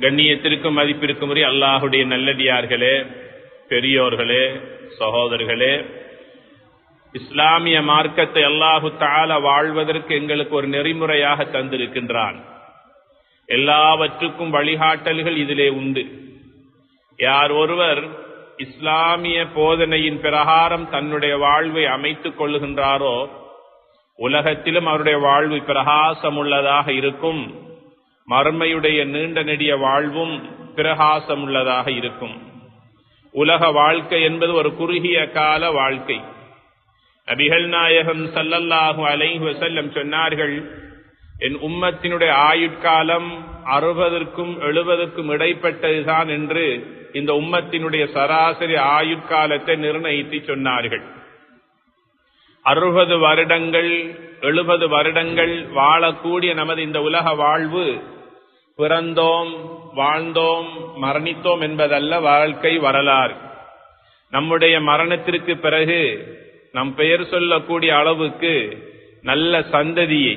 கண்ணியத்திற்கும் மதிப்பிற்கும் உரிய அல்லாஹுடைய நல்லடியார்களே, பெரியோர்களே, சகோதரர்களே, இஸ்லாமிய மார்க்கத்தை அல்லாஹு தஆலா வாழ்வதற்கு எங்களுக்கு ஒரு நெறிமுறையாக தந்திருக்கின்றான். எல்லாவற்றுக்கும் வழிகாட்டல்கள் இதிலே உண்டு. யார் ஒருவர் இஸ்லாமிய போதனையின் பிரகாரம் தன்னுடைய வாழ்வை அமைத்துக் கொள்ளுகின்றாரோ உலகத்திலும் அவருடைய வாழ்வு பிரகாசமுள்ளதாக இருக்கும், மறுமையுடைய நீண்ட நெடிய வாழ்வும் பிரகாசமுள்ளதாக இருக்கும். உலக வாழ்க்கை என்பது ஒரு குறுகிய கால வாழ்க்கை. நபிகள் நாயகம் ஸல்லல்லாஹு அலைஹி வஸல்லம் சொன்னார்கள், என் உம்மத்தினுடைய ஆயுட்காலம் 60க்கும் 70க்கும் இடைப்பட்டதுதான் என்று இந்த உம்மத்தினுடைய சராசரி ஆயுட்காலத்தை நிர்ணயித்து சொன்னார்கள். 60 வருடங்கள் 70 வருடங்கள் வாழக்கூடிய நமது இந்த உலக வாழ்வு பிறந்தோம், வாழ்ந்தோம், மரணித்தோம் என்பதல்ல வாழ்க்கை வரலாறு. நம்முடைய மரணத்திற்கு பிறகு நம் பெயர் சொல்லக்கூடிய அளவுக்கு நல்ல சந்ததியை,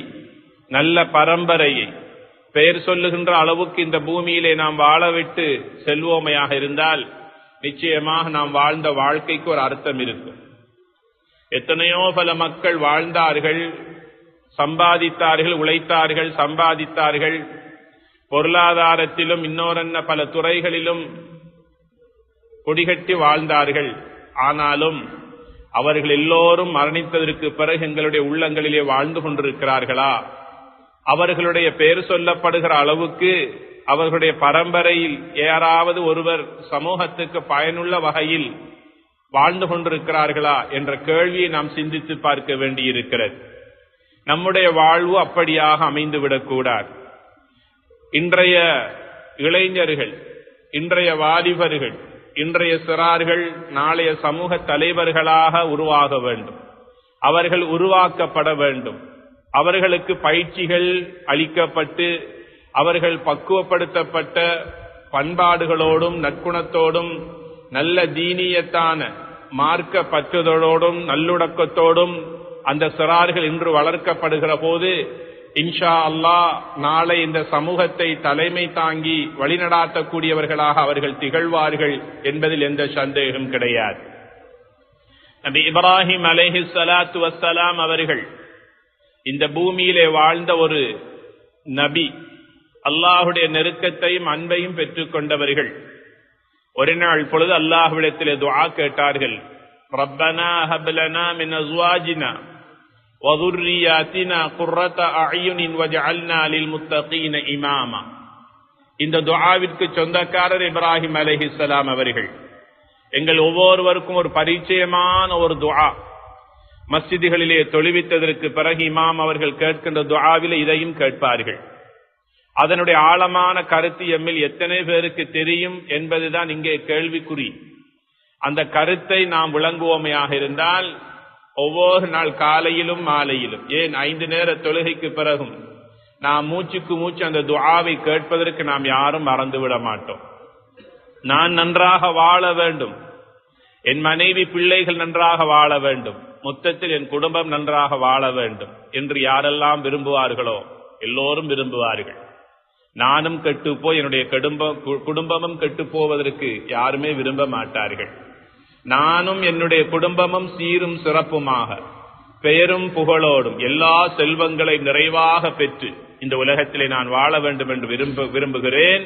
நல்ல பரம்பரையை பெயர் சொல்லுகின்ற அளவுக்கு இந்த பூமியிலே நாம் வாழவிட்டு செல்வோமையாக இருந்தால் நிச்சயமாக நாம் வாழ்ந்த வாழ்க்கைக்கு ஒரு அர்த்தம் இருக்கும். எத்தனையோ பல மக்கள் வாழ்ந்தார்கள், சம்பாதித்தார்கள், உழைத்தார்கள், சம்பாதித்தார்கள், பொருளாதாரத்திலும் இன்னொரன்ன பல துறைகளிலும் கொடிகட்டி வாழ்ந்தார்கள். ஆனாலும் அவர்கள் எல்லோரும் மரணித்ததற்கு பிறகு எங்களுடைய உள்ளங்களிலே வாழ்ந்து கொண்டிருக்கிறார்களா? அவர்களுடைய பெயர் சொல்லப்படுகிற அளவுக்கு அவர்களுடைய பரம்பரையில் யாராவது ஒருவர் சமூகத்துக்கு பயனுள்ள வகையில் வாழ்ந்து கொண்டிருக்கிறார்களா என்ற கேள்வியை நாம் சிந்தித்து பார்க்க வேண்டியிருக்கிறது. நம்முடைய வாழ்வு அப்படியாக அமைந்துவிடக்கூடாது. இன்றைய இளைஞர்கள், இன்றைய வாலிபர்கள், இன்றைய சிறார்கள் நாளைய சமூக தலைவர்களாக உருவாக வேண்டும். அவர்கள் உருவாக்கப்பட வேண்டும். அவர்களுக்கு பயிற்சிகள் அளிக்கப்பட்டு அவர்கள் பக்குவப்படுத்தப்பட்ட பண்பாடுகளோடும் நற்குணத்தோடும் நல்ல தீனியத்தான மார்க்க பற்றுதலோடும் நல்லுடக்கத்தோடும் அந்த சிறார்கள் இன்று வளர்க்கப்படுகிற போது இன்ஷா அல்லாஹ் நாளை இந்த சமூகத்தை தலைமை தாங்கி வழிநடாத்தக்கூடியவர்களாக அவர்கள் திகழ்வார்கள் என்பதில் எந்த சந்தேகம் கிடையாது. நபி இப்ராஹிம் அலைஹிஸ்ஸலாத்து வஸ்ஸலாம் அவர்கள் இந்த பூமியிலே வாழ்ந்த ஒரு நபி, அல்லாஹுடைய நெருக்கத்தையும் அன்பையும் பெற்றுக் கொண்டவர்கள். ஒரு நாள் பொழுது அல்லாஹ்விடத்திலே துஆ கேட்டார்கள். ரப்பனா ஹப் லனா மின் அஸ்வாஜினா வ ذُرِّيَّاتِنَا قُرَّةَ أَعْيُنٍ وَاجْعَلْنَا لِلْمُتَّقِينَ إِمَامًا. இந்த துஆவிற்கு சொந்தக்காரர் இப்ராஹிம் அலைஹிஸ்ஸலாம் அவர்கள். எங்கள் ஒவ்வொருவருக்கும் ஒரு பரிச்சயமான ஒரு துஆ. மஸ்ஜிதுகளிலே தொழுவித்ததற்கு பிறகு இமாம் அவர்கள் கேட்கின்ற துஆவிலே இதையும் கேட்பார்கள். அதனுடைய ஆழமான கருத்து எம்மில் எத்தனை பேருக்கு தெரியும் என்பதுதான் இங்கே கேள்விக்குறி. அந்த கருத்தை நாம் விளங்குவோமையாக இருந்தால் ஒவ்வொரு நாள் காலையிலும் மாலையிலும், ஏன் 5 நேர தொழுகைக்கு பிறகும் நாம் மூச்சுக்கு மூச்சு அந்த துஆவை கேட்பதற்கு நாம் யாரும் மறந்துவிட மாட்டோம். நான் நன்றாக வாழ வேண்டும், என் மனைவி பிள்ளைகள் நன்றாக வாழ வேண்டும், மொத்தத்தில் என் குடும்பம் நன்றாக வாழ வேண்டும் என்று யாரெல்லாம் விரும்புவார்களோ எல்லோரும் விரும்புவார்கள். நானும் கெட்டுப்போய் என்னுடைய குடும்பமும் கெட்டு போவதற்கு யாருமே விரும்ப மாட்டார்கள். நானும் என்னுடைய குடும்பமும் சீரும் சிறப்புமாக பெயரும் புகழோடும் எல்லா செல்வங்களை நிறைவாக பெற்று இந்த உலகத்திலே நான் வாழ வேண்டும் என்று விரும்புகிறேன்.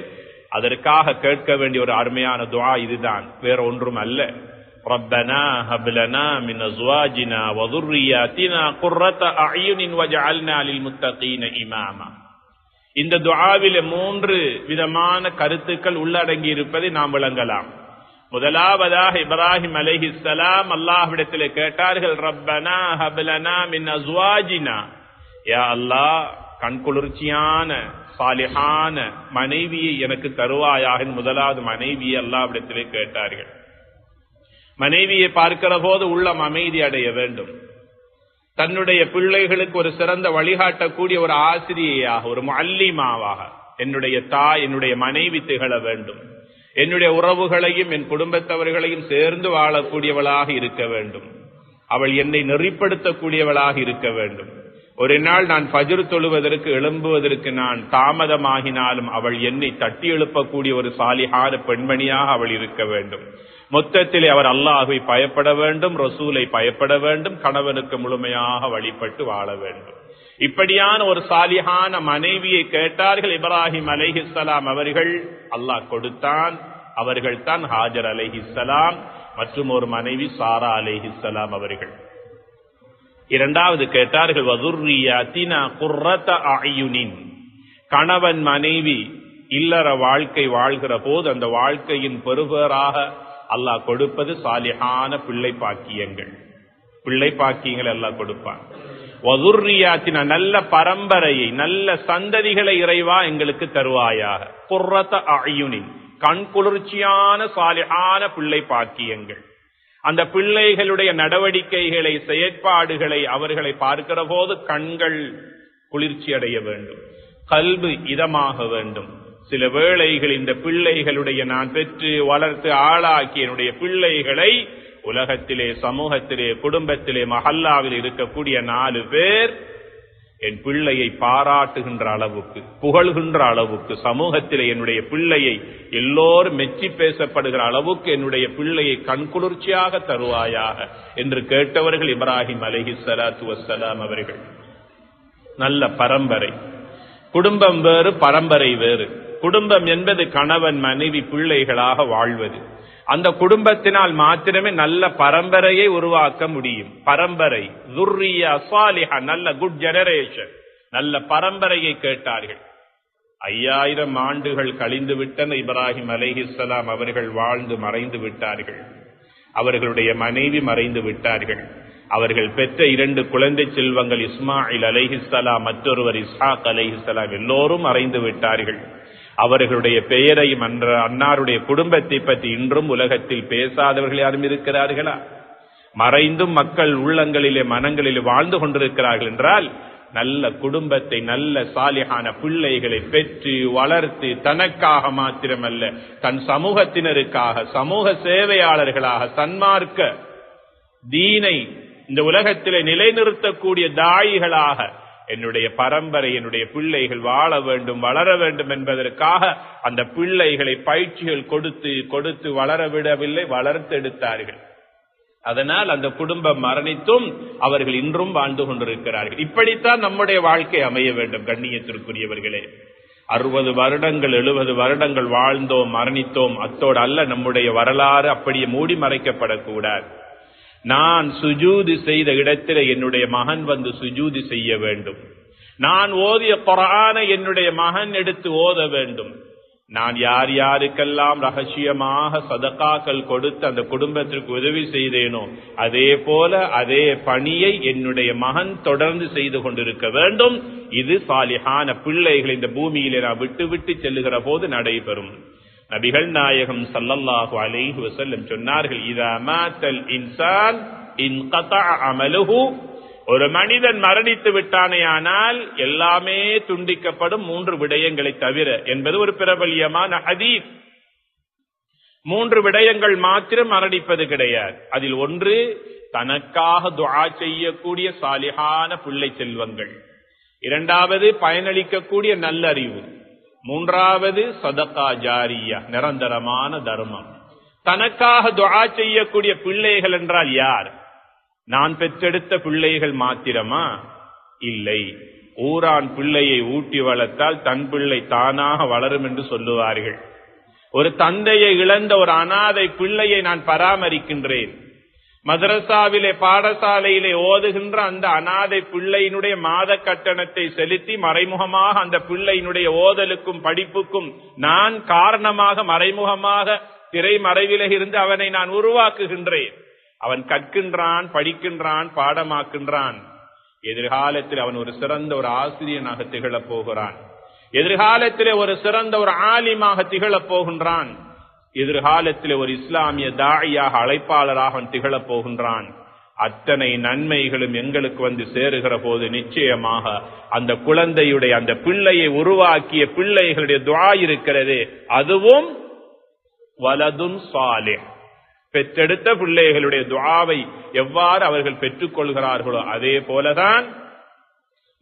அதற்காக கேட்க வேண்டிய ஒரு அருமையான துஆ இதுதான், வேற ஒன்றும் அல்ல. ரப்பனா ஹப் லனா மின் அஸ்வாஜினா வ ذُرِّيَّاتِنَا قُرَّةَ أَعْيُنٍ وَاجْعَلْنَا لِلْمُتَّقِينَ إِمَامًا. இந்த துஆவிலே 3 விதமான கருத்துக்கள் உள்ளடங்கி இருப்பதை நாம் விளங்கலாம். முதலாவதாக இப்ராஹிம் அலைஹிஸ்ஸலாம் அல்லாஹ்விடத்திலே கேட்டார்கள், ரப்பனா ஹப் லனா மின் அஸ்வாஜினா, யா அல்லாஹ் கண்குளிர்ச்சியான சாலிஹான மனைவியை எனக்கு தருவாயாக. முதலாவது மனைவியை அல்லாஹ்விடத்திலே கேட்டார்கள். மனைவியை பார்க்கிற போது உள்ளம் அமைதி அடைய வேண்டும். தன்னுடைய பிள்ளைகளுக்கு ஒரு சிறந்த வழிகாட்டக்கூடிய ஒரு ஆசிரியையாக, ஒரு முஅல்லிமாவாக என்னுடைய தாய், என்னுடைய மனைவி திகழ வேண்டும். என்னுடைய உறவுகளையும் என் குடும்பத்தவர்களையும் சேர்ந்து வாழக்கூடியவளாக இருக்க வேண்டும். அவள் என்னை நெறிப்படுத்தக்கூடியவளாக இருக்க வேண்டும். ஒரு நாள் நான் ஃபஜ்ர் தொழுவதற்கு எழும்புவதற்கு நான் தாமதமாகினாலும் அவள் என்னை தட்டி எழுப்பக்கூடிய ஒரு சாலிஹான பெண்மணியாக அவள் இருக்க வேண்டும். மொத்தத்திலே அவர் அல்லாஹ்வை பயப்பட வேண்டும், ரசூலை பயப்பட வேண்டும், கணவனுக்கு முழுமையாக வழிபட்டு வாழ வேண்டும். இப்படியான ஒரு சாலிஹான மனைவியை கேட்டார்கள் இப்ராஹிம் அலைஹிஸ்ஸலாம் அவர்கள். அல்லாஹ் கொடுத்தான். அவர்கள் தான் ஹாஜர் அலைஹிஸ்ஸலாம் மற்றும் ஒரு மனைவி சாரா அலைஹிஸ்ஸலாம் அவர்கள். இரண்டாவது கேட்டார்கள் வதுர்ரியாத்தினா குர்ரத அயுனின். கணவன் மனைவி இல்லற வாழ்க்கை வாழ்கிற போது அந்த வாழ்க்கையின் பெறுபேறாக அல்லாஹ் கொடுப்பது சாலிஹான பிள்ளை பாக்கியங்கள். பிள்ளை பாக்கியங்கள் அல்லாஹ் கொடுப்பான். வதுர்ரியாத்தினா நல்ல பரம்பரையை நல்ல சந்ததிகளை இறைவா எங்களுக்கு தருவாயாக. குர்ரத அயுனின் கண் குளிர்ச்சியான சாலிஹான பிள்ளை பாக்கியங்கள். அந்த பிள்ளைகளுடைய நடவடிக்கைகளை செயற்பாடுகளை அவர்களை பார்க்கிற போது கண்கள் குளிர்ச்சி அடைய வேண்டும், கல்வி இதமாக வேண்டும். சில வேளைகள் இந்த பிள்ளைகளுடைய நான் பெற்று வளர்த்து ஆளாக்கி என்னுடைய பிள்ளைகளை உலகத்திலே சமூகத்திலே குடும்பத்திலே மஹல்லாவில் இருக்கக்கூடிய 4 பேர் என் பிள்ளையை பாராட்டுகின்ற அளவுக்கு புகழ்கின்ற அளவுக்கு சமூகத்திலே என்னுடைய பிள்ளையை எல்லோரும் மெச்சி பேசப்படுகிற அளவுக்கு என்னுடைய பிள்ளையை கண்குளிர்ச்சியாக தருவாயாக என்று கேட்டவர்கள் இப்ராஹிம் அலைஹிஸ்ஸலாத்து வஸ்ஸலாம் அவர்கள். நல்ல பரம்பரை. குடும்பம் வேறு, பரம்பரை வேறு. குடும்பம் என்பது கணவன் மனைவி பிள்ளைகளாக வாழ்வது. அந்த குடும்பத்தினால் மாத்திரமே நல்ல பரம்பரையை உருவாக்க முடியும். பரம்பரை துர்ரியா சாலிஹா, நல்ல குட் ஜெனரேஷன், நல்ல பரம்பரையை கேட்டார்கள். 5000 ஆண்டுகள் கழிந்து விட்டன. இப்ராஹிம் அலைஹிஸ்ஸலாம் அவர்கள் வாழ்ந்து மறைந்து விட்டார்கள். அவர்களுடைய மனைவி மறைந்து விட்டார்கள். அவர்கள் பெற்ற 2 குழந்தை செல்வங்கள் இஸ்மாயில் அலைஹிஸ்ஸலாம் மற்றொருவர் இஸ்ஹாக் அலைஹிஸ்ஸலாம் எல்லோரும் மறைந்து விட்டார்கள். அவர்களுடைய பெயரையும் அன்னாருடைய குடும்பத்தை பற்றி இன்றும் உலகத்தில் பேசாதவர்கள் யாரும் இருக்கிறார்களா? மறைந்தும் மக்கள் உள்ளங்களிலே மனங்களிலே வாழ்ந்து கொண்டிருக்கிறார்கள் என்றால் நல்ல குடும்பத்தை நல்ல சாலிஹான பிள்ளைகளை பெற்று வளர்த்து தனக்காக மாத்திரமல்ல தன் சமூகத்தினருக்காக சமூக சேவையாளர்களாக சன்மார்க்க தீனை இந்த உலகத்திலே நிலைநிறுத்தக்கூடிய தாயிகளாக என்னுடைய பரம்பரை என்னுடைய பிள்ளைகள் வாழ வேண்டும் வளர வேண்டும் என்பதற்காக அந்த பிள்ளைகளை பயிற்சிகள் கொடுத்து கொடுத்து வளர விடவில்லை, வளர்த்தெடுத்தார்கள். அதனால் அந்த குடும்பம் மரணித்தும் அவர்கள் இன்றும் வாழ்ந்து கொண்டிருக்கிறார்கள். இப்படித்தான் நம்முடைய வாழ்க்கை அமைய வேண்டும். கண்ணியத்திற்குரியவர்களே, 60 வருடங்கள் 70 வருடங்கள் வாழ்ந்தோம் மரணித்தோம், அத்தோடு அல்ல நம்முடைய வரலாறு அப்படியே மூடி மறைக்கப்படக்கூடாது. நான் சுஜூது செய்த இடத்தில் என்னுடைய மகன் வந்து சுஜூது செய்ய வேண்டும். நான் ஓதிய குர்ஆனை என்னுடைய மகன் எடுத்து ஓத வேண்டும். நான் யார் யாருக்கெல்லாம் ரகசியமாக சதகாக்கள் கொடுத்து அந்த குடும்பத்திற்கு உதவி செய்தேனோ அதே போல அதே பணியை என்னுடைய மகன் தொடர்ந்து செய்து கொண்டிருக்க வேண்டும். இது சாலிஹான பிள்ளைகள் இந்த பூமியிலே நான் விட்டு விட்டு செல்லுகிற போது நடைபெறும். நபிகள் நாயகம் ஸல்லல்லாஹு அலைஹி வஸல்லம் சொன்னார்கள், இதா மாத்தல் இன்சான் இன்கதஅ அமலுஹு. ஒரு மனிதன் மரணித்து விட்டானேயானால் எல்லாமே துண்டிக்கப்படும் 3 விடயங்களை தவிர என்பது ஒரு பிரபல்யமான ஹதீஸ். 3 விடயங்கள் மாத்திரம் மரணிப்பது கிடையாது. அதில் ஒன்று தனக்காக துஆ செய்யக்கூடிய சாலிஹான பிள்ளை செல்வங்கள், இரண்டாவது பயனளிக்கக்கூடிய நல்லறிவு, மூன்றாவது சதகா ஜாரியா நிரந்தரமான தர்மம். தனக்காக துஆ செய்யக்கூடிய பிள்ளைகள் என்றால் யார்? நான் பெற்றெடுத்த பிள்ளைகள் மாத்திரமா? இல்லை. ஊரான் பிள்ளையை ஊட்டி வளர்த்தால் தன் பிள்ளை தானாக வளரும் என்று சொல்லுவார்கள். ஒரு தந்தையை இழந்த ஒரு அனாதை பிள்ளையை நான் பராமரிக்கின்றேன். மதரசாவிலே பாடசாலையிலே ஓதுகின்ற அந்த அனாதை பிள்ளையினுடைய மாத கட்டணத்தை செலுத்தி மறைமுகமாக அந்த பிள்ளையினுடைய ஓதலுக்கும் படிப்புக்கும் நான் காரணமாக மறைமுகமாக திரைமறைவிலே இருந்து அவனை நான் உருவாக்குகின்றேன். அவன் கற்கின்றான், படிக்கின்றான், பாடமாக்கின்றான். எதிர்காலத்தில் அவன் ஒரு சிறந்த ஒரு ஆசிரியனாக திகழப் போகிறான். எதிர்காலத்திலே ஒரு சிறந்த ஒரு ஆலிமாக திகழப் போகின்றான். எதிர்காலத்தில் ஒரு இஸ்லாமிய தாயியாக அழைப்பாளராக அவன் திகழப் போகின்றான். அத்தனை நன்மைகளும் எங்களுக்கு வந்து சேருகிற போது நிச்சயமாக அந்த குழந்தையுடைய அந்த பிள்ளையை உருவாக்கிய பிள்ளைகளுடைய துஆ இருக்கிறது, அதுவும் வலதுன் சாலிஹ், பெற்றெடுத்த பிள்ளைகளுடைய துஆவை எவ்வாறு அவர்கள் பெற்றுக் கொள்கிறார்களோ அதே போலதான்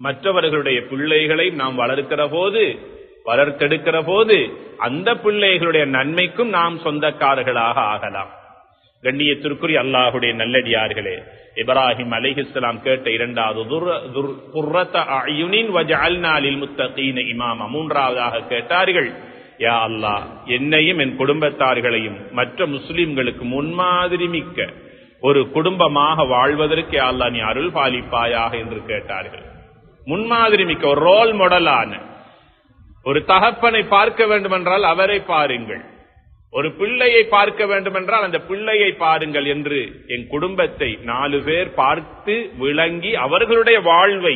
மற்றவர்களுடைய பிள்ளைகளை நாம் வளர்த்தெடுக்கிற போது அந்த பிள்ளைகளுடைய நன்மைக்கும் நாம் சொந்தக்காரர்களாக ஆகலாம். கண்ணியத்திற்குரிய அல்லாஹுடைய நல்லடியார்களே, இப்ராஹிம் அலைஹிஸ்ஸலாம் கேட்ட இரண்டாவது இமாமா, மூன்றாவதாக கேட்டார்கள், யா அல்லாஹ், என்னையும் என் குடும்பத்தார்களையும் மற்ற முஸ்லிம்களுக்கு முன்மாதிரி மிக்க ஒரு குடும்பமாக வாழ்வதற்கு யா அல்லாஹ் நீ அருள் பாலிப்பாயாக என்று கேட்டார்கள். முன்மாதிரி மிக்க ஒரு ரோல் மாடலான ஒரு தகப்பனை பார்க்க வேண்டுமென்றால் அவரை பாருங்கள், ஒரு பிள்ளையை பார்க்க வேண்டுமென்றால் அந்த பிள்ளையை பாருங்கள் என்று என் குடும்பத்தை 4 பேர் பார்த்து விளங்கி அவர்களுடைய வாழ்வை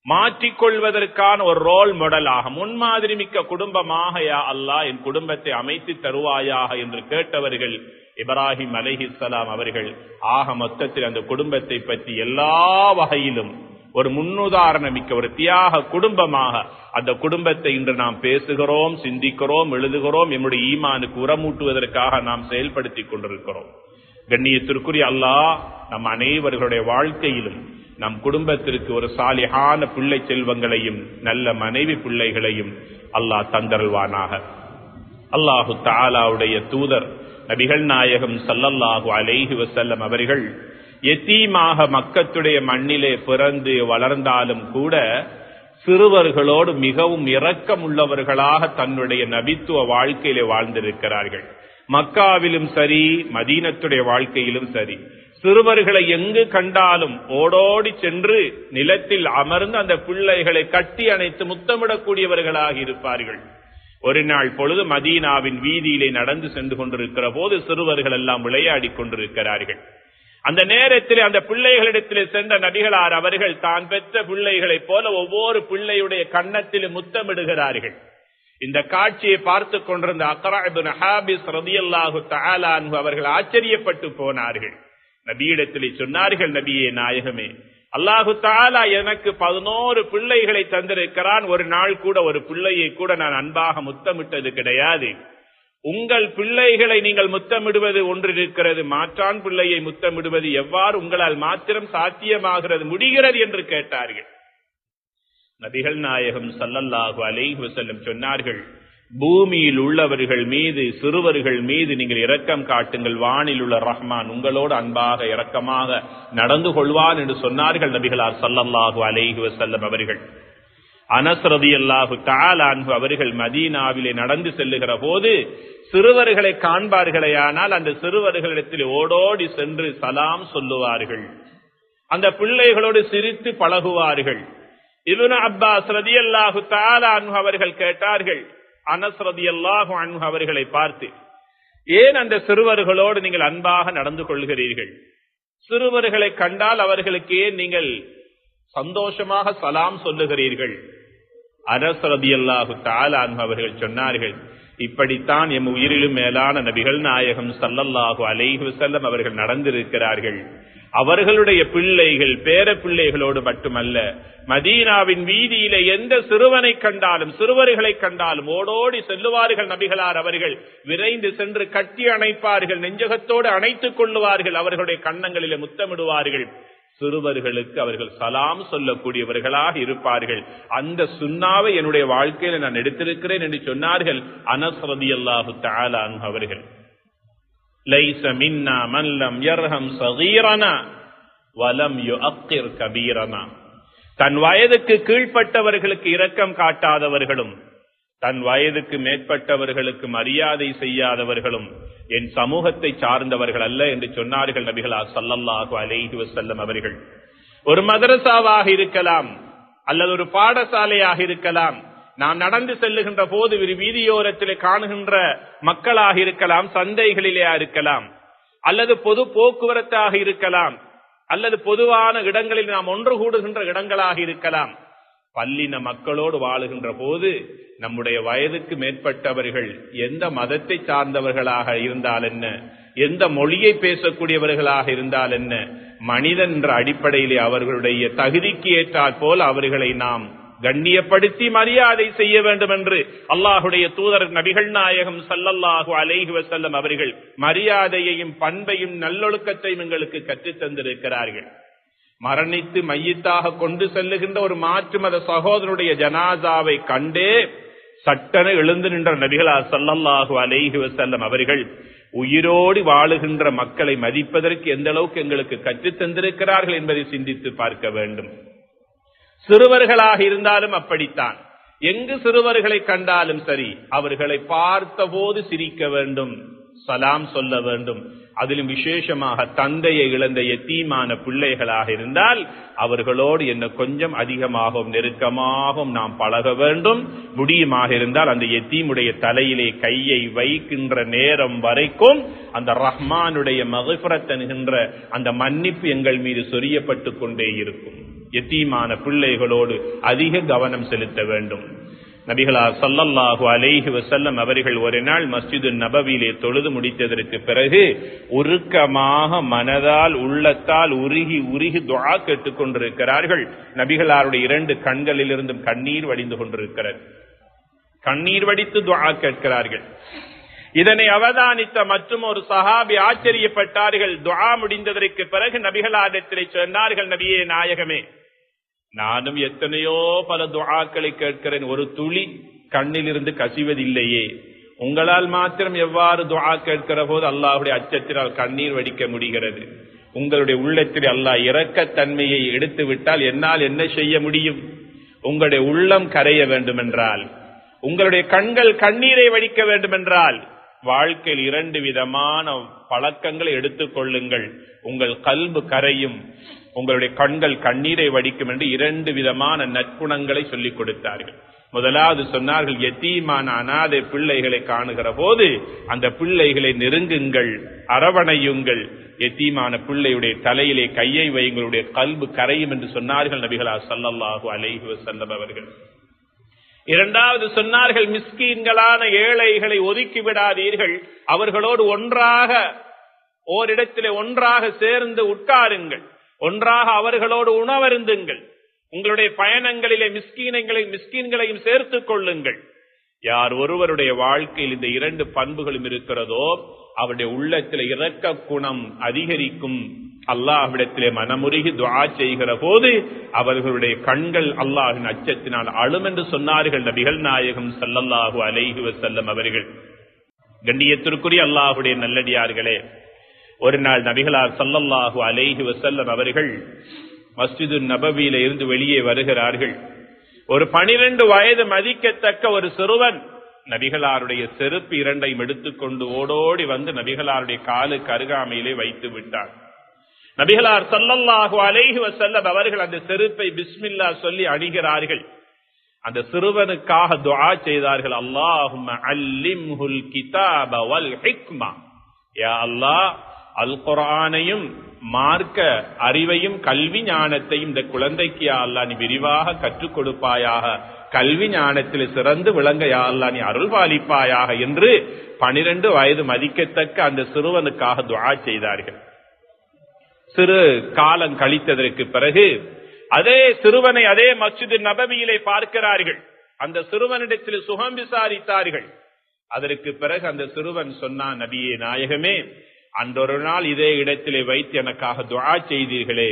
மாற்றிக்கொள்வதற்கான ஒரு ரோல் மாடலாக முன்மாதிரி மிக்க குடும்பமாக யா அல்லாஹ் என் குடும்பத்தை அமைத்து தருவாயாக என்று கேட்டவர்கள் இப்ராஹிம் அலைஹிஸ்ஸலாம் அவர்கள். ஆக மொத்தத்தில் அந்த குடும்பத்தை பற்றி எல்லா வகையிலும் ஒரு முன்னுதாரணமிக்க ஒரு தியாக குடும்பமாக அந்த குடும்பத்தை இன்று நாம் பேசுகிறோம், சிந்திக்கிறோம், எழுதுகிறோம். நம்முடைய ஈமானுக்கு உரமூட்டுவதற்காக நாம் செயல்படுத்திக் கொண்டிருக்கிறோம். கண்ணியத்திற்குரிய அல்லாஹ் நம் அனைவர்களுடைய வாழ்க்கையிலும் நம் குடும்பத்திற்கு ஒரு சாலிஹான பிள்ளை செல்வங்களையும் நல்ல மனைவி பிள்ளைகளையும் அல்லாஹ் தந்தருள்வானாக. அல்லாஹு தஆலாவுடைய தூதர் நபிகள் நாயகம் ஸல்லல்லாஹு அலைஹி வஸல்லம் அவர்கள் யதீமாக மக்கத்துடைய மண்ணிலே பிறந்து வளர்ந்தாலும் கூட சிறுவர்களோடு மிகவும் இரக்கம் உள்ளவர்களாக தன்னுடைய நபித்துவ வாழ்க்கையிலே வாழ்ந்திருக்கிறார்கள். மக்காவிலும் சரி, மதீனத்துடைய வாழ்க்கையிலும் சரி, சிறுவர்களை எங்கு கண்டாலும் ஓடோடி சென்று நிலத்தில் அமர்ந்து அந்த பிள்ளைகளை கட்டி அணைத்து முத்தமிடக்கூடியவர்களாக இருப்பார்கள். ஒரு நாள் பொழுது மதீனாவின் வீதியிலே நடந்து சென்று கொண்டிருக்கிற போது சிறுவர்கள் எல்லாம் விளையாடி கொண்டிருக்கிறார்கள். அந்த நேரத்தில் அந்த பிள்ளைகளிடத்திலே சென்ற நபிகளார் அவர்கள் தான் பெற்ற பிள்ளைகளைப் போல ஒவ்வொரு பிள்ளையுடைய கன்னத்திலும் முத்தமிடுகிறார்கள். இந்த காட்சியை பார்த்து கொண்டிருந்த அக்ரா இப்னு ஹாபிஸ் ரலியல்லாஹு தஆலா அன்ஹு அவர்கள் ஆச்சரியப்பட்டு போனார்கள். நபியிடத்திலே சொன்னார்கள், நபியே நாயகமே, அல்லாஹு தஆலா எனக்கு 11 பிள்ளைகளை தந்திருக்கிறான். ஒரு நாள் கூட ஒரு பிள்ளையை கூட நான் அன்பாக முத்தமிட்டது கிடையாது. உங்கள் பிள்ளைகளை நீங்கள் முத்தமிடுவது ஒன்று இருக்கிறது, மாற்றான் பிள்ளையை முத்தமிடுவது எவ்வாறு உங்களால் மாத்திரம் சாத்தியமாகிறது முடிகிறது என்று கேட்டார்கள். நபிகள் நாயகம் ஸல்லல்லாஹு அலைஹி வஸல்லம் சொன்னார்கள், பூமியில் உள்ளவர்கள் மீது, சிறுவர்கள் மீது நீங்கள் இரக்கம் காட்டுங்கள், வானில் உள்ள ரஹ்மான் உங்களோடு அன்பாக இரக்கமாக நடந்து கொள்வான் என்று சொன்னார்கள் நபிகளார் ஸல்லல்லாஹு அலைஹி வஸல்லம் அவர்கள். அனஸ் ரலியல்லாஹு தஆலா அன்ஹு அவர்கள் மதீனாவிலே நடந்து செல்லுகிற போது சிறுவர்களை காண்பார்களேயானால் அந்த சிறுவர்களிடத்தில் ஓடோடி சென்று சலாம் சொல்லுவார்கள். அந்த பிள்ளைகளோடு சிரித்து பழகுவார்கள். இப்னு அப்பாஸ் ரலியல்லாஹு தஆலா அன்ஹு அவர்கள் கேட்டார்கள் அனஸ் ரலியல்லாஹு அன்ஹு அவர்களை பார்த்து, ஏன் அந்த சிறுவர்களோடு நீங்கள் அன்பாக நடந்து கொள்கிறீர்கள்? சிறுவர்களை கண்டால் அவர்களுக்கு ஏன் நீங்கள் சந்தோஷமாக சலாம் சொல்லுகிறீர்கள்? அனஸ் ரலியல்லாஹு தஆலா அன்ஹு அவர்கள் சொன்னார்கள், இப்படித்தான் எம் உயிரிலும் மேலான நபிகள் நாயகம் ஸல்லல்லாஹு அலைஹி வஸல்லம் அவர்கள் நடந்திருக்கிறார்கள். அவர்களுடைய பிள்ளைகள் பேர பிள்ளைகளோடு மட்டுமல்ல, மதீனாவின் வீதியிலே எந்த சிறுவனை கண்டாலும் சிறுவர்களை கண்டாலும் ஓடோடி செல்லுவார்கள் நபிகளார் அவர்கள். விரைந்து சென்று கட்டி அணைப்பார்கள், நெஞ்சகத்தோடு அணைத்துக் கொள்ளுவார்கள், அவர்களுடைய கன்னங்களிலே முத்தமிடுவார்கள். சிறுவர்களுக்கு அவர்கள் சலாம் சொல்லக்கூடியவர்களாக இருப்பார்கள். அந்த சுன்னாவை என்னுடைய வாழ்க்கையில நான் எடுத்திருக்கிறேன் என்று சொன்னார்கள் அனஸ் ரலியல்லாஹு தஆலா அன்ஹு அவர்கள். லைஸ மின்னா மன் லம் யர்ஹம் ஸகீரனா வலம் யுஅக்கிர் கபீரனா. தன் வயதுக்கு கீழ்ப்பட்டவர்களுக்கு இரக்கம் காட்டாதவர்களும் தன் வயதுக்கு மேற்பட்டவர்களுக்கு மரியாதை செய்யாதவர்களும் என் சமூகத்தை சார்ந்தவர்கள் அல்ல என்று சொன்னார்கள் நபிகளார் ஸல்லல்லாஹு அலைஹி வஸல்லம் அவர்கள். ஒரு மதரசாவாக இருக்கலாம் அல்லது ஒரு பாடசாலையாக இருக்கலாம், நாம் நடந்து செல்லுகின்ற போது வீதியோரத்திலே காணுகின்ற மக்களாக இருக்கலாம், சந்தைகளிலே இருக்கலாம், அல்லது பொது போக்குவரத்தாக இருக்கலாம், அல்லது பொதுவான இடங்களில் நாம் ஒன்று கூடுகின்ற இடங்களாக இருக்கலாம். பல்லின மக்களோடு வாழுகின்ற போது நம்முடைய வயதுக்கு மேற்பட்டவர்கள் எந்த மதத்தை சார்ந்தவர்களாக இருந்தால் என்ன, எந்த மொழியை பேசக்கூடியவர்களாக இருந்தால் என்ன, மனிதன் என்ற அடிப்படையிலே அவர்களுடைய தகுதிக்கு ஏற்றால் போல் அவர்களை நாம் கண்ணியப்படுத்தி மரியாதை செய்ய வேண்டும் என்று அல்லாஹுடைய தூதர் நபிகள் நாயகம் ஸல்லல்லாஹு அலைஹி வஸல்லம் அவர்கள் மரியாதையையும் பண்பையும் நல்லொழுக்கத்தையும் எங்களுக்கு கற்றுத் தந்திருக்கிறார்கள். மரணித்து மையத்தாக கொண்டு செல்லுகின்ற ஒரு மாற்று மத சகோதரனுடைய ஜனாசாவை கண்டே சட்டென எழுந்து நின்ற நபிகளார் ஸல்லல்லாஹு அலைஹி வஸல்லம் அவர்கள் உயிரோடு வாழுகின்ற மக்களை மதிப்பதற்கு எந்த அளவுக்கு எங்களுக்கு கற்றுத் தந்திருக்கிறார்கள் என்பதை சிந்தித்து பார்க்க வேண்டும். சிறுவர்களாக இருந்தாலும் அப்படித்தான். எங்கு சிறுவர்களை கண்டாலும் சரி, அவர்களை பார்த்த போது சிரிக்க வேண்டும், சலாம் சொல்ல வேண்டும். அதிலும் விசேஷமாக தந்தையை இழந்த யத்தீமான பிள்ளைகளாக இருந்தால் அவர்களோடு என்ன கொஞ்சம் அதிகமாகவும் நெருக்கமாகவும் நாம் பழக வேண்டும். முடியுமாக இருந்தால் அந்த யத்தீமுடைய தலையிலே கையை வைக்கின்ற நேரம் வரைக்கும் அந்த ரஹ்மானுடைய மக்ஃபிரத் என்கின்ற அந்த மன்னிப்பு எங்கள் மீது சொரியப்பட்டு கொண்டே இருக்கும். யத்தீமான பிள்ளைகளோடு அதிக கவனம் செலுத்த வேண்டும். நபிகளார் ஸல்லல்லாஹு அலைஹி வஸல்லம் அவர்கள் ஒரு நாள் மஸ்ஜிது நபவியிலே தொழுது முடித்ததற்கு பிறகு உருக்கமாக மனதால் உள்ளத்தால் உருகி உருகி துஆ கேட்டுக் கொண்டிருக்கிறார்கள். நபிகளாருடைய 2 கண்களிலிருந்தும் கண்ணீர் வடிந்து கொண்டிருக்கிறது. கண்ணீர் வடித்து துஆ கேட்கிறார்கள். இதனை அவதானித்த மற்றும் ஒரு சஹாபி ஆச்சரியப்பட்டார்கள். துஆ முடிந்ததற்கு பிறகு நபிகளாரிடத்திலே சொன்னார்கள், நபியே நாயகமே, நானும் எத்தனையோ பல துஆக்களை கேட்கிறேன், ஒரு துளி கண்ணிலிருந்து கசிவதில்லையே. உங்களால் மாத்திரம் எவ்வாறு துஆ கேட்கிற போது அல்லாஹ்வுடைய அச்சத்தினால் கண்ணீர் வடிக்க முடிகிறது? உங்களுடைய உள்ளத்தில் அல்லாஹ் இரக்கத்தன்மையை எடுத்து விட்டால் என்னால் என்ன செய்ய முடியும்? உங்களுடைய உள்ளம் கரைய வேண்டுமென்றால், உங்களுடைய கண்கள் கண்ணீரை வடிக்க வேண்டுமென்றால் வாழ்க்கையில் 2 விதமான பழக்கங்களை எடுத்துக் கொள்ளுங்கள். உங்கள் கல்பு கரையும், உங்களுடைய கண்கள் கண்ணீரை வடிக்கும் என்று 2 விதமான நற்குணங்களை சொல்லிக் கொடுத்தார்கள். முதலாவது சொன்னார்கள், யத்தீமான அனாதை பிள்ளைகளை காணுகிற போது அந்த பிள்ளைகளை நெருங்குங்கள், அரவணையுங்கள். யத்தீமான பிள்ளையுடைய தலையிலே கையை வையுங்களுடைய கல்பு கரையும் என்று சொன்னார்கள் நபிகளார் ஸல்லல்லாஹு அலைஹி வஸல்லம் அவர்கள். இரண்டாவது சொன்னார்கள், மிஸ்கீன்களான ஏழைகளை ஒதுக்கி விடாதீர்கள், அவர்களோடு ஒன்றாக ஓரிடத்திலே ஒன்றாக சேர்ந்து உட்காருங்கள், ஒன்றாக அவர்களோடு உணவருந்துங்கள். உங்களுடைய பயணங்களிலே மிஸ்கீன்களையும் சேர்த்துக் கொள்ளுங்கள். யார் ஒருவருடைய வாழ்க்கையில் இந்த 2 பண்புகளும் இருக்கிறதோ அவருடைய உள்ளத்தில் இரக்க குணம் அதிகரிக்கும். அல்லாஹ்விடத்திலே மனமுருகி துஆ செய்கிற போது அவர்களுடைய கண்கள் அல்லாஹ்வின் அச்சத்தினால் அழும் என்று சொன்னார்கள் நபிகள் நாயகம் ஸல்லல்லாஹு அலைஹி வஸல்லம் அவர்கள். கண்ணியத்திற்குரிய அல்லாஹ்வுடைய நல்லடியார்களே, ஒரு நாள் நபிகளார் ஸல்லல்லாஹு அலைஹி வஸல்லம் அவர்கள் மஸ்ஜிது நபவியில இருந்து வெளியே வருகிறார்கள். ஒரு 12 வயது மதிக்கத்தக்க ஒரு சிறுவன் நபிகளாருடைய செருப்பு 2ஐயும் எடுத்துக்கொண்டு ஓடோடி வந்து நபிகளாருடைய காலுக்கு அருகாமையிலே வைத்து விட்டார். நபிகளார் ஸல்லல்லாஹு அலைஹி வஸல்லம் அவர்கள் அந்த செருப்பை பிஸ்மில்லா சொல்லி அணிகிறார்கள். அந்த சிறுவனுக்காக துஆ செய்தார்கள், அல்லாஹும்ம அல்லிம்ஹுல் கிதாப வல் ஹிக்மா. யா அல்லாஹ், அல் குர்ஆனையும் மார்க்க அறிவையும் கல்வி ஞானத்தையும் இந்த குழந்தைக்கு யா அல்லாஹ் நீ விரிவாக கற்றுக் கொடுப்பாயாக, கல்வி ஞானத்தில் சிறந்து விளங்க யா அல்லாஹ் நீ அருள் பாலிப்பாயாக என்று 12 வயது மதிக்கத்தக்க அந்த சிறுவனுக்காக துஆ செய்தார்கள். சிறு காலம் கழித்ததற்கு பிறகு அதே சிறுவனை அதே மஸ்ஜிது நபவியிலே பார்க்கிறார்கள். அந்த சிறுவனிடத்தில் சுகம் விசாரித்தார்கள். அதற்கு பிறகு அந்த சிறுவன் சொன்னான், நபியே நாயகமே, அன்றொரு நாள் இதே இடத்திலே வைத்து எனக்காக துஆ செய்தீர்களே,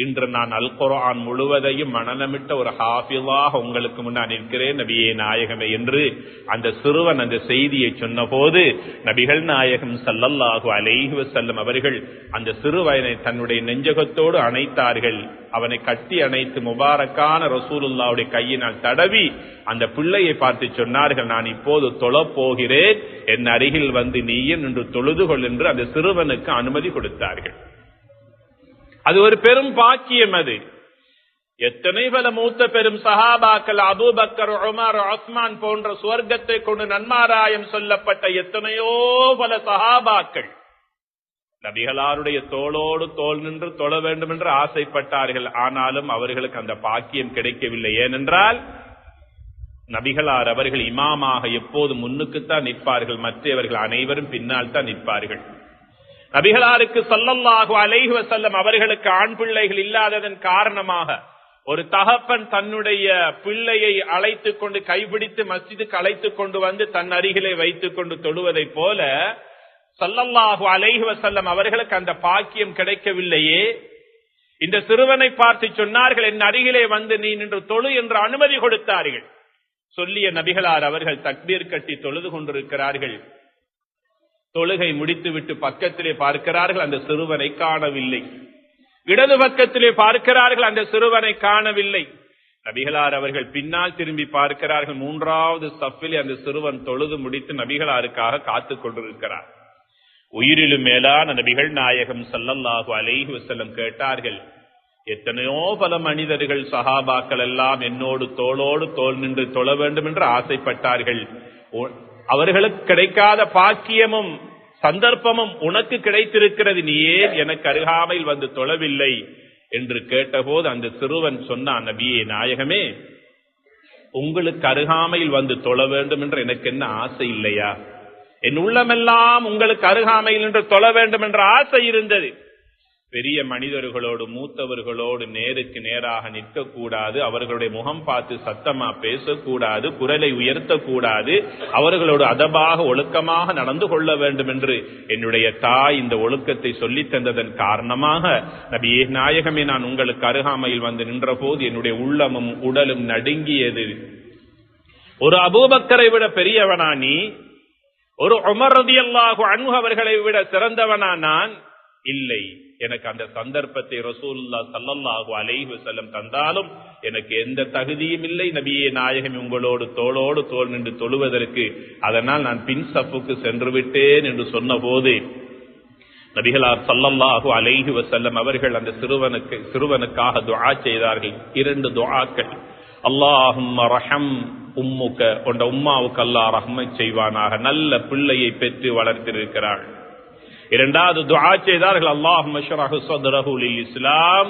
இன்று நான் அல் குர்ஆன் முழுவதையும் மனநமிட்ட ஒரு ஹாஃபிஸாக உங்களுக்கு முன்னால் நிற்கிறேன் நபியே நாயகமே என்று அந்த சிறுவன் அந்த செய்தியை சொன்ன போது நபிகள் நாயகம் ஸல்லல்லாஹு அலைஹி வஸல்லம் அவர்கள் அந்த சிறுவனை தன்னுடைய நெஞ்சகத்தோடு அணைத்தார்கள். அவனை கட்டி அணைத்து முபாரக்கான ரசூலுல்லாஹ்வுடைய கையினால் தடவி அந்த பிள்ளையை பார்த்து சொன்னார்கள், நான் இப்போது தொழப் போகிறேன், என் அருகில் வந்து நீயும் நின்று தொழுது கொள் என்று அந்த சிறுவனுக்கு அனுமதி கொடுத்தார்கள். அது ஒரு பெரும் பாக்கியம். அது எத்தனை பல மூத்த பெரும் சஹாபாக்கள், அபூபக்கர், உமர், உஸ்மான் போன்ற சுவர்க்கத்தை கொண்டு நன்மாராயம் சொல்லப்பட்ட எத்தனையோ பல சஹாபாக்கள் நபிகளாருடைய தோளோடு தோள் நின்று தொழ வேண்டும் என்று ஆசைப்பட்டார்கள். ஆனாலும் அவர்களுக்கு அந்த பாக்கியம் கிடைக்கவில்லை. ஏனென்றால் நபிகளார் அவர்கள் இமாமாக எப்போது முன்னுக்குத்தான் நிற்பார்கள், மற்றவர்கள் அனைவரும் பின்னால் தான் நிற்பார்கள். நபிகளாருக்கு ஸல்லல்லாஹு அலைஹி வஸல்லம் அவர்களுக்கு ஆண் பிள்ளைகள் இல்லாததன் காரணமாக ஒரு தகப்பன் தன்னுடைய பிள்ளையை அழைத்துக் கொண்டு கைபிடித்து மஸ்ஜிதுக்கு அழைத்துக் கொண்டு வந்து தன் அருகிலே வைத்துக் கொண்டு தொழுவதை போல ஸல்லல்லாஹு அலைஹி வஸல்லம் அவர்களுக்கு அந்த பாக்கியம் கிடைக்கவில்லையே. இந்த சிறுவனை பார்த்து சொன்னார்கள், என் அருகிலே வந்து நீ நின்று தொழு என்று அனுமதி கொடுத்தார்கள். சொல்லிய நபிகளார் அவர்கள் தக்பீர் கட்டி தொழுது கொண்டிருக்கிறார்கள். தொழுகை முடித்துவிட்டு பக்கத்திலே பார்க்கிறார்கள், அந்த சிறுவனை காணவில்லை. இடது பக்கத்திலே பார்க்கிறார்கள், அந்த சிறுவனை காணவில்லை. நபிகளார் அவர்கள் பின்னால் திரும்பி பார்க்கிறார்கள், மூன்றாவது சஃபிலே அந்த சிறுவன் தொழுது முடித்து நபிகளாருக்காக காத்துக் கொண்டிருக்கிறார். உயிரிலும் மேலான நபிகள் நாயகம் ஸல்லல்லாஹு அலைஹி வஸல்லம் கேட்டார்கள், எத்தனையோ பல மனிதர்கள் சஹாபாக்கள் எல்லாம் என்னோடு தோளோடு தோள் நின்று தொழ வேண்டும் என்று ஆசைப்பட்டார்கள். அவர்களுக்கு கிடைக்காத பாக்கியமும் சந்தர்ப்பமும் உனக்கு கிடைத்திருக்கிறது, நீ ஏன் எனக்கு அருகாமையில் வந்து தொழவில்லை என்று கேட்டபோது அந்த சிறுவன் சொன்னான், நபியே நாயகமே, உங்களுக்கு அருகாமையில் வந்து தொழ வேண்டும் என்று எனக்கு என்ன ஆசை இல்லையா? என் உள்ளமெல்லாம் உங்களுக்கு அருகாமையில் என்று தொழ வேண்டும் என்ற ஆசை இருந்தது. பெரிய மனிதர்களோடு மூத்தவர்களோடு நேருக்கு நேராக நிற்கக்கூடாது, அவர்களுடைய முகம் பார்த்து சத்தமா பேசக்கூடாது, குரலை உயர்த்தக்கூடாது, அவர்களோடு அதபாக ஒழுக்கமாக நடந்து கொள்ள வேண்டும் என்று என்னுடைய தாய் இந்த ஒழுக்கத்தை சொல்லித் தந்ததன் காரணமாக நபியே நாயகமே, நான் உங்களுக்கு அருகாமையில் வந்து நின்ற போது என்னுடைய உள்ளமும் உடலும் நடுங்கியது. ஒரு அபூபக்கரை விட பெரியவனா நீ? ஒரு உமர் ரலியல்லாஹு அன்ஹு அவர்களை விட சிறந்தவனா நான்? இல்லை. எனக்கு அந்த சந்தர்ப்பத்தை ரசூலுல்லாஹ் ஸல்லல்லாஹு அலைஹி வஸல்லம் தந்தாலும் எனக்கு எந்த தகுதியும் இல்லை நபியே நாயகம் உங்களோடு தோளோடு தோள் நின்று தொழுவதற்கு. அதனால் நான் பின் சஃப்புக்கு சென்று விட்டேன் என்று சொன்னபோது நபிகளார் ஸல்லல்லாஹு அலைஹி வஸல்லம் அவர்கள் அந்த சிறுவனுக்காக துஆ செய்தார்கள். 2 துஆக்கள். அல்லாஹும்ம ரஹம் உம்முக, உண்ட உம்மாவுக்கு அல்லாஹ் ரஹ்மத் செய்வானாக, நல்ல பிள்ளையை பெற்று வளர்த்திருக்கிறாள். இரண்டாவது துஆ செய்தார்கள், அல்லாஹும்ம ஷ்ரஹ் ஸத்ரஹு லில் இஸ்லாம்,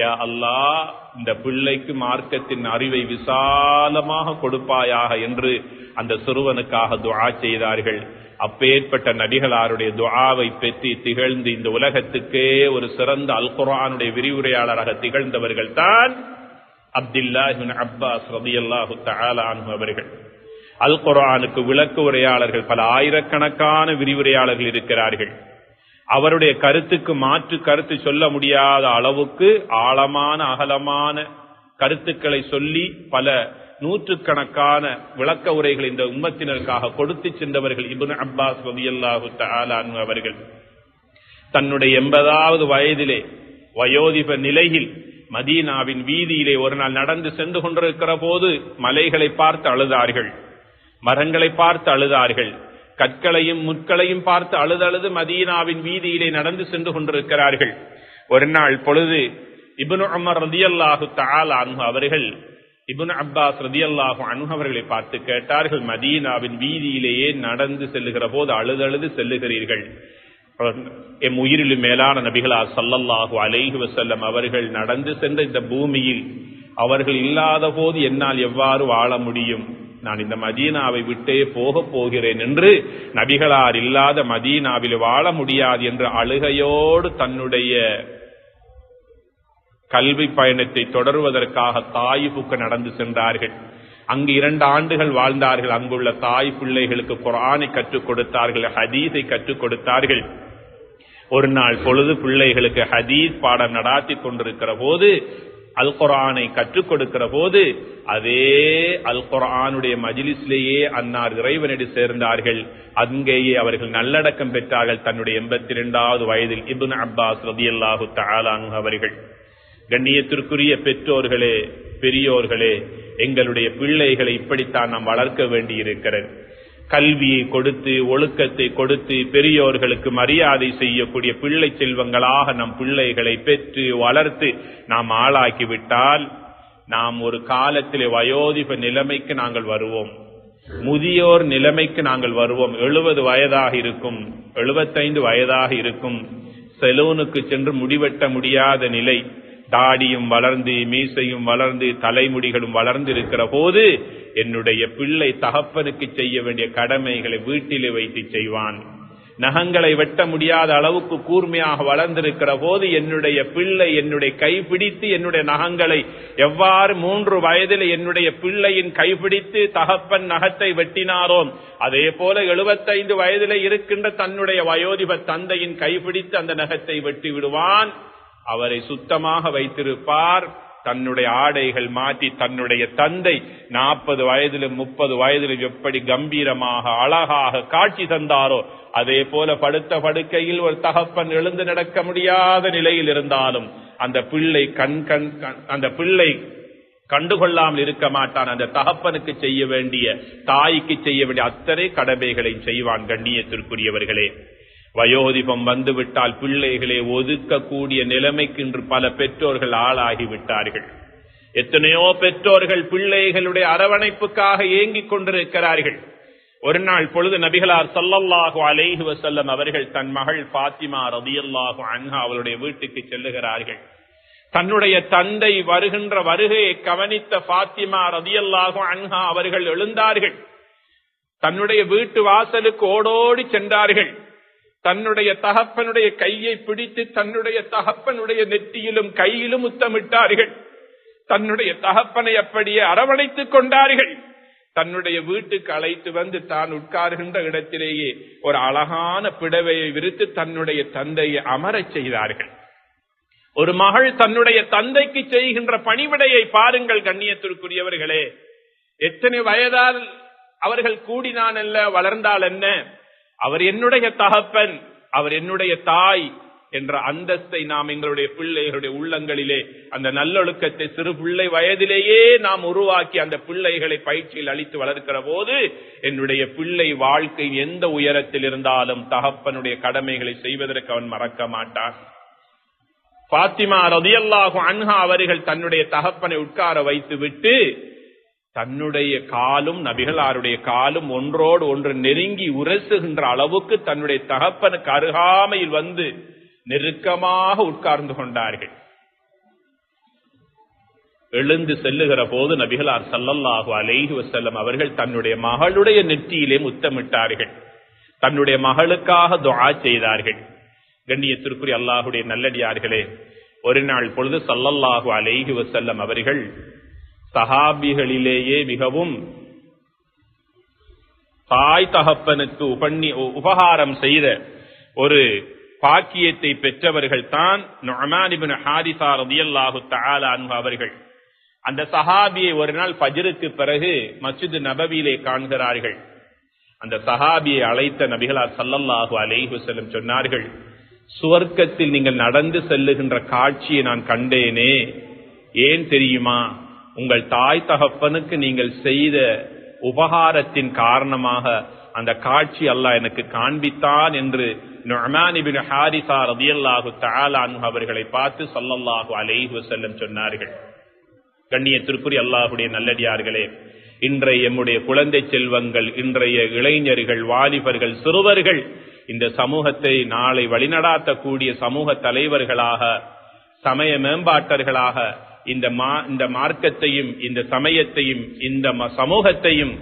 யா அல்லாஹ் இந்த பிள்ளைக்கு மார்க்கத்தின் அறிவை விசாலமாக கொடுப்பாயாக என்று அந்த சிறுவனுக்காக துஆ செய்தார்கள். அப்பேற்பட்ட நபிகளாருடைய துஆவை பெற்று திகழ்ந்து இந்த உலகத்துக்கே ஒரு சிறந்த அல் குர்ஆனுடைய விரிவுரையாளராக திகழ்ந்தவர்கள் தான் அப்துல்லாஹ் இப்னு அப்பாஸ் ரலியல்லாஹு தஆலா அன்ஹு அவர்கள். அல் குர்ஆனுக்கு விளக்க உரையாளர்கள் பல ஆயிரக்கணக்கான விரிவுரையாளர்கள் இருக்கிறார்கள். அவருடைய கருத்துக்கு மாற்று கருத்து சொல்ல முடியாத அளவுக்கு ஆழமான அகலமான கருத்துக்களை சொல்லி பல நூற்றுக்கணக்கான விளக்க உரைகள் இந்த உம்மத்தினருக்காக கொடுத்து சென்றவர்கள் இப்னு அப்பாஸ் ரலியல்லாஹு தஆலா அன்ஹு அவர்கள். தன்னுடைய 80வது வயதிலே வயோதிப நிலையில் மதீனாவின் வீதியிலே ஒரு நாள் நடந்து சென்று கொண்டிருக்கிற போது மலைகளை பார்த்து அழுதார்கள், மரங்களை பார்த்து அழுதார்கள், கற்களையும் முட்களையும் பார்த்து அழுதழுது மதீனாவின் வீதியிலே நடந்து சென்று கொண்டிருக்கிறார்கள். ஒரு நாள் பொழுது இப்னு உமர் ரலியல்லாஹு தஆலா அன்ஹு அவர்கள் இப்னு அப்பாஸ் ரலியல்லாஹு அன்ஹு அவர்களை பார்த்து கேட்டார்கள், மதீனாவின் வீதியிலேயே நடந்து செல்லுகிற போது அழுதழுது செல்லுகிறீர்கள், எம் உயிரிலும் மேலான நபிகளார் ஸல்லல்லாஹு அலைஹி வஸல்லம் அவர்கள் நடந்து சென்ற இந்த பூமியில் அவர்கள் இல்லாத போது என்னால் எவ்வாறு வாழ முடியும்? நான் இந்த மதீனாவை விட்டே போக போகிறேன் என்று, நபிகளார் இல்லாத மதீனாவில் வாழ முடியாது என்று அழுகையோடு தன்னுடைய கல்வி பயணத்தை தொடருவதற்காக தாயிஃபுக்கு நடந்து சென்றார்கள். அங்கு 2 ஆண்டுகள் வாழ்ந்தார்கள். அங்குள்ள தாய் பிள்ளைகளுக்கு குர்ஆனை கற்றுக் கொடுத்தார்கள், ஹதீஸை கற்றுக் கொடுத்தார்கள். ஒரு நாள் பொழுது பிள்ளைகளுக்கு ஹதீஸ் பாடம் நடாத்தி கொண்டிருக்கிற போது, அல் குர்ஆனை கற்றுக் கொடுக்கிற போது அதே அல் குர்ஆனுடைய மஜ்லிஸ்லேயே அன்னார் இறைவனடி சேர்ந்தார்கள். அங்கேயே அவர்கள் நல்லடக்கம் பெற்றார்கள். தன்னுடைய 82வது வயதில் இப்னு அப்பாஸ் ரலியல்லாஹு தஆலா அன்ஹு அவர்கள். கண்ணியத்திற்குரிய பெற்றோர்களே, பெரியோர்களே, எங்களுடைய பிள்ளைகளை இப்படித்தான் நாம் வளர்க்க வேண்டி இருக்கிறது. கல்வியை கொடுத்து, ஒழுக்கத்தை கொடுத்து, பெரியோர்களுக்கு மரியாதை செய்யக்கூடிய பிள்ளை செல்வங்களாக நம் பிள்ளைகளை பெற்று வளர்த்து நாம் ஆளாக்கிவிட்டால் நாம் ஒரு காலத்திலே வயோதிப நிலைமைக்கு நாங்கள் வருவோம், முதியோர் நிலைமைக்கு நாங்கள் வருவோம். 70 வயதாக இருக்கும், 75 வயதாக இருக்கும், செலூனுக்கு சென்று முடிவெட்ட முடியாத நிலை, தாடியும் வளர்ந்து மீசையும் வளர்ந்து தலைமுடிகளும் வளர்ந்து இருக்கிற போது என்னுடைய பிள்ளை தகப்பனுக்கு செய்ய வேண்டிய கடமைகளை வீட்டிலே வைத்து செய்வான். நகங்களை வெட்ட முடியாத அளவுக்கு கூர்மையாக வளர்ந்திருக்கிற போது என்னுடைய பிள்ளை என்னுடைய கைப்பிடித்து என்னுடைய நகங்களை எவ்வாறு 3 வயதில் என்னுடைய பிள்ளையின் கைப்பிடித்து தகப்பன் நகத்தை வெட்டினாரோ அதே போல 75 வயதிலே இருக்கின்ற தன்னுடைய வயோதிப தந்தையின் கைப்பிடித்து அந்த நகத்தை வெட்டி விடுவான். அவரை சுத்தமாக வைத்திருப்பார். தன்னுடைய ஆடைகள் மாற்றி தன்னுடைய தந்தை 40 வயதிலும் 30 வயதிலும் எப்படி கம்பீரமாக அழகாக காட்சி தந்தாரோ அதே போல படுத்த படுக்கையில் ஒரு தகப்பன் எழுந்து நடக்க முடியாத நிலையில் இருந்தாலும் அந்த பிள்ளை கண்டுகொள்ளாமல் இருக்க மாட்டான். அந்த தகப்பனுக்கு செய்ய வேண்டிய, தாய்க்கு செய்ய வேண்டிய அத்தனை கடமைகளை செய்வான். கண்ணியத்திற்குரியவர்களே, வயோதிபம் வந்துவிட்டால் பிள்ளைகளை ஒதுக்கக்கூடிய நிலைமைக்கு இன்று பல பெற்றோர்கள் ஆளாகிவிட்டார்கள். எத்தனையோ பெற்றோர்கள் பிள்ளைகளுடைய அரவணைப்புக்காக ஏங்கிக் கொண்டிருக்கிறார்கள். ஒரு நாள் பொழுது நபிகளார் ஸல்லல்லாஹு அலைஹி வஸல்லம் அவர்கள் தன் மகள் ஃபாத்திமா ரலியல்லாஹு அன்ஹா அவளுடைய வீட்டுக்கு செல்லுகிறார்கள். தன்னுடைய தந்தை வருகின்ற வருகையை கவனித்த ஃபாத்திமா ரலியல்லாஹு அன்ஹா அவர்கள் எழுந்தார்கள். தன்னுடைய வீட்டு வாசலுக்கு ஓடோடி சென்றார்கள். தன்னுடைய தகப்பனுடைய கையை பிடித்து தன்னுடைய தகப்பனுடைய நெற்றியிலும் கையிலும் முத்தமிட்டார்கள். தன்னுடைய தகப்பனை அப்படியே அரவணைத்துக் கொண்டார்கள். தன்னுடைய வீட்டுக்கு அழைத்து வந்து தான் உட்கார்கின்ற இடத்திலேயே ஒரு அழகான பிடவையை விரித்து தன்னுடைய தந்தையை அமரச் செய்தார்கள். ஒரு மகள் தன்னுடைய தந்தைக்கு செய்கின்ற பணிவிடையை பாருங்கள் கண்ணியத்திற்குரியவர்களே. எத்தனை வயதால் அவர்கள் கூடினான் அல்ல, வளர்ந்தால் என்ன, அவர் என்னுடைய தகப்பன், அவர் என்னுடைய தாய் என்ற அந்தஸ்தை நாம் எங்களுடைய பிள்ளைகளுடைய உள்ளங்களிலே, அந்த நல்லொழுக்கத்தை சிறு பிள்ளை வயதிலேயே நாம் உருவாக்கி அந்த பிள்ளைகளை பயிற்சியில் அளித்து வளர்க்கிற போது என்னுடைய பிள்ளை வாழ்க்கை எந்த உயரத்தில் இருந்தாலும் தகப்பனுடைய கடமைகளை செய்வதற்கு அவன் மறக்க மாட்டான். ஃபாத்திமா ரலியல்லாஹு அன்ஹா அவர்கள் தன்னுடைய தகப்பனை உட்கார வைத்து விட்டு தன்னுடைய காலும் நபிகளாருடைய காலும் ஒன்றோடு ஒன்று நெருங்கி உரசுகின்ற அளவுக்கு தன்னுடைய தகப்பனுக்கு அருகாமையில் வந்து நெருக்கமாக உட்கார்ந்து கொண்டார்கள். எழுந்து செல்லுகிற போது நபிகளார் ஸல்லல்லாஹு அலைஹி வஸல்லம் அவர்கள் தன்னுடைய மகளுடைய நெற்றியிலே முத்தமிட்டார்கள். தன்னுடைய மகளுக்காக துஆ செய்தார்கள். கண்ணியத்திற்குரிய அல்லாஹ்வுடைய நல்லடியார்களே, ஒரு நாள் பொழுது ஸல்லல்லாஹு அலைஹி வஸல்லம் அவர்கள் சஹாபிகளிலேயே மிகவும் தாய் தகப்பனுக்கு உபகாரம் செய்த ஒரு பாக்கியத்தை பெற்றவர்கள் தான் நுஅமான் இப்னு ஹாரிஸா ரலியல்லாஹு தஆலா அன்ஹு அவர்கள். அந்த சஹாபியை ஒரு நாள் ஃபஜ்ருக்கு பிறகு மஸ்ஜித் நபவியிலே காண்கிறார்கள். அந்த சஹாபியை அழைத்த நபிகளார் ஸல்லல்லாஹு அலைஹி வஸல்லம் சொன்னார்கள், சுவர்க்கத்தில் நீங்கள் நடந்து செல்லுகின்ற காட்சியை நான் கண்டேனே, ஏன் தெரியுமா? உங்கள் தாய் தகப்பனுக்கு நீங்கள் செய்த உபகாரத்தின் காரணமாக அந்த காட்சி அல்லாஹ் எனக்கு காண்பித்தான் என்று நுஅமான் இப்னு ஹாரிஸா ரலியல்லாஹு தஆலா அன்ஹு அவர்களை பார்த்து ஸல்லல்லாஹு அலைஹி வஸல்லம் சொன்னார்கள். கண்ணியத்திற்குரிய அல்லாஹ்வுடைய நல்லடியார்களே, இன்றைய எம்முடைய குழந்தை செல்வங்கள், இன்றைய இளைஞர்கள், வாலிபர்கள், சிறுவர்கள் இந்த சமூகத்தை நாளை வழிநடாத்தக்கூடிய சமூக தலைவர்களாக, சமய மேம்பாட்டர்களாக இந்த மார்க்கத்தையும் இந்த சமயத்தையும் இந்த சமூகத்தையும்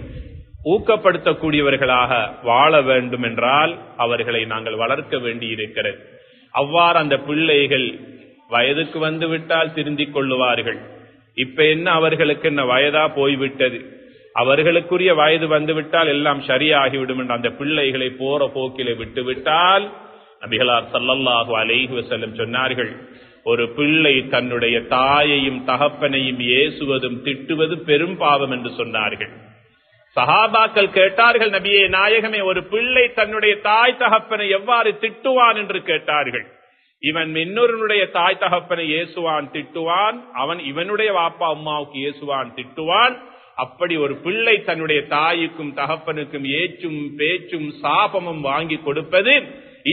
ஊக்கப்படுத்தக்கூடியவர்களாக வாழ வேண்டும் என்றால் அவர்களை நாங்கள் வளர்க்க வேண்டி இருக்கிறது. அவ்வாறு அந்த பிள்ளைகள் வயதுக்கு வந்து விட்டால் திருந்திக் கொள்ளுவார்கள். இப்ப என்ன அவர்களுக்கு என்ன வயதா போய்விட்டது, அவர்களுக்குரிய வயது வந்துவிட்டால் எல்லாம் சரியாகிவிடும் என்ற அந்த பிள்ளைகளை போற போக்கிலே விட்டுவிட்டால் நபிகளார் ஸல்லல்லாஹு அலைஹி வஸல்லம் சொன்னார்கள், ஒரு பிள்ளை தன்னுடைய தாயையும் தகப்பனையும் ஏசுவதும் திட்டுவது பெரும் பாவம் என்று சொன்னார்கள். சஹாபாக்கள் கேட்டார்கள், நபியே நாயகமே, ஒரு பிள்ளை தன்னுடைய தாய் தகப்பனை எவ்வாறு திட்டுவான் என்று கேட்டார்கள். இவன் இன்னொருடைய தாய் தகப்பனை ஏசுவான், திட்டுவான், அவன் இவனுடைய வாப்பா அம்மாவுக்கு ஏசுவான், திட்டுவான். அப்படி ஒரு பிள்ளை தன்னுடைய தாய்க்கும் தகப்பனுக்கும் ஏச்சும் பேச்சும் சாபமும் வாங்கி கொடுப்பது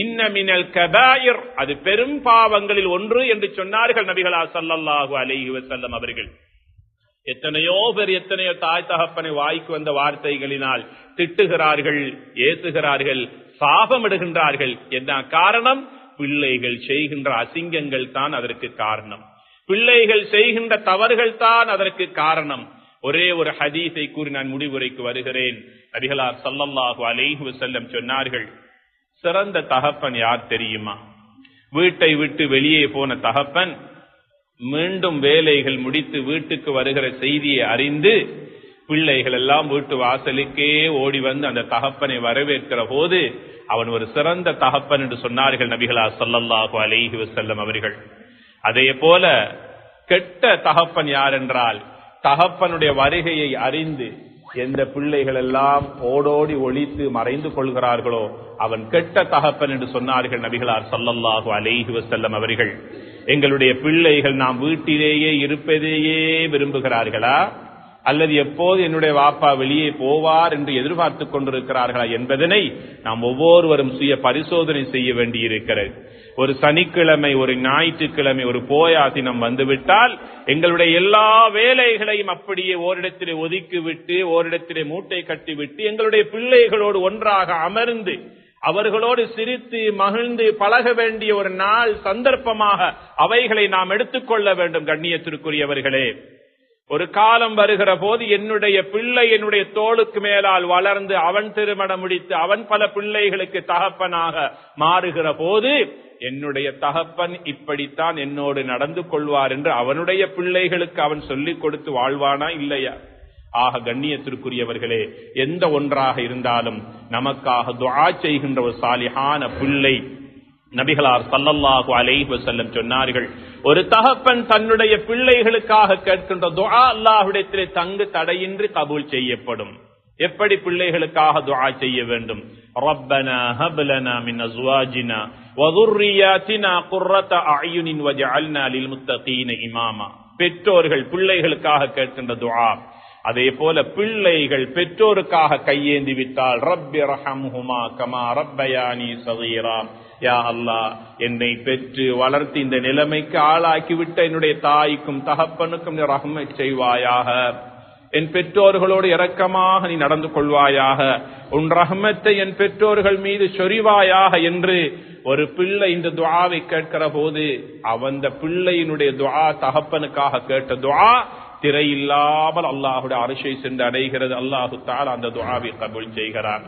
இன்ன மினல் கபாயிர், அது பெரும் பாவங்களில் ஒன்று என்று சொன்னார்கள் நபிகளார் ஸல்லல்லாஹு அலைஹி வஸல்லம் அவர்கள். எத்தனையோ பேர் எத்தனையோ தாய் தகப்பனை வாய்க்கு வந்த வார்த்தைகளினால் திட்டுகிறார்கள், ஏசுகிறார்கள், சாபமிடுகின்றார்கள். என்ன காரணம்? பிள்ளைகள் செய்கின்ற அசிங்கங்கள் தான் அதற்கு காரணம், பிள்ளைகள் செய்கின்ற தவறுகள் தான் அதற்கு காரணம். ஒரே ஒரு ஹதீஸை கூறி நான் முடிவுரைக்கு வருகிறேன். நபிகளார் ஸல்லல்லாஹு அலைஹி வஸல்லம் சொன்னார்கள், சிறந்த தகப்பன் யார் தெரியுமா? வீட்டை விட்டு வெளியே போன தகப்பன் மீண்டும் வேலைகள் முடித்து வீட்டுக்கு வருகிற செய்தியை அறிந்து பிள்ளைகள் எல்லாம் வீட்டு வாசலுக்கே ஓடி வந்து அந்த தகப்பனை வரவேற்கிற போது அவன் ஒரு சிறந்த தகப்பன் என்று சொன்னார்கள் நபிகளார் ஸல்லல்லாஹு அலைஹி வஸல்லம் அவர்கள். அதே போல கெட்ட தகப்பன் யார் என்றால், தகப்பனுடைய வருகையை அறிந்து எந்த பிள்ளைகள் எல்லாம் ஓடோடி ஒளித்து மறைந்து கொள்கிறார்களோ அவன் கெட்ட தகப்பன் என்று சொன்னார்கள் நபிகளார் ஸல்லல்லாஹு அலைஹி வஸல்லம் அவர்கள். எங்களுடைய பிள்ளைகள் நாம் வீட்டிலேயே இருப்பதையே விரும்புகிறார்களா, அல்லது எப்போது என்னுடைய வாப்பா வெளியே போவார் என்று எதிர்பார்த்து கொண்டிருக்கிறார்களா என்பதனை நாம் ஒவ்வொருவரும் சுய பரிசோதனை செய்ய வேண்டியிருக்கிறது. ஒரு சனிக்கிழமை, ஒரு ஞாயிற்றுக்கிழமை, ஒரு போயா தினம் வந்துவிட்டால் எங்களுடைய எல்லா வேலைகளையும் அப்படியே ஓரிடத்திலே ஒதுக்கிவிட்டு, ஓரிடத்திலே மூட்டை கட்டிவிட்டு, எங்களுடைய பிள்ளைகளோடு ஒன்றாக அமர்ந்து அவர்களோடு சிரித்து மகிழ்ந்து பழக வேண்டிய ஒரு நாள் சந்தர்ப்பமாக அவைகளை நாம் எடுத்துக்கொள்ள வேண்டும். கண்ணியத்திற்குரியவர்களே, ஒரு காலம் வருகிற போது என்னுடைய பிள்ளை என்னுடைய தோளுக்கு மேலால் வளர்ந்து அவன் திருமணம் முடித்து அவன் பல பிள்ளைகளுக்கு தகப்பனாக மாறுகிற போது என்னுடைய தகப்பன் இப்படித்தான் என்னோடு நடந்து கொள்வார் என்று அவனுடைய பிள்ளைகளுக்கு அவன் சொல்லிக் கொடுத்து வாழ்வானா இல்லையா? ஆக கண்ணியத்திற்குரியவர்களே, எந்த ஒன்றாக இருந்தாலும் நமக்காக துஆ செய்கின்ற ஒரு சாலிஹான பிள்ளை நபிகளார் ஸல்லல்லாஹு அலைஹி வஸல்லம் சொன்னார்கள், ஒரு தகப்பன் தன்னுடைய பிள்ளைகளுக்காக கேட்கின்ற துஆ அல்லாஹ்விடத்திலே தங்கு தடையின்றி கபூல் செய்யப்படும். எப்படி பிள்ளைகளுக்காக துஆ செய்ய வேண்டும்? ரப்பனா ஹப் லனா மின் அஸ்வாஜினா வ ذُرِّيَّاتِنَا قُرَّةَ أَعْيُنٍ وَاجْعَلْنَا لِلْمُتَّقِينَ இமாமா. பெற்றோர்கள் பிள்ளைகளுக்காக கேட்கின்ற துஆ. அதே போல பிள்ளைகள் பெற்றோருக்காக கையேந்தி விட்டால் ரப்பி ரஹம்ஹுமா கமா ரப்பயானி ஸகீரா, யா அல்லாஹ், என்னை பெற்று வளர்த்து இந்த நிலைமைக்கு ஆளாக்கிவிட்ட என்னுடைய தாய்க்கும் தகப்பனுக்கும் நீ ரஹ்மத் செய்வாயாக, என் பெற்றோர்களோடு இரக்கமாக நீ நடந்து கொள்வாயாக, உன் ரஹ்மத்தை என் பெற்றோர்கள் மீது சொரிவாயாக என்று ஒரு பிள்ளை இந்த துஆவை கேட்கிற போது அவந்த பிள்ளையினுடைய துஆ, தகப்பனுக்காக கேட்ட துஆ திரையில்லாமல் அல்லாஹ்வுடைய அர்ஷை சென்று அடைகிறது. அல்லாஹு தஆலா அந்த துஆவை கபூல் செய்கிறார்.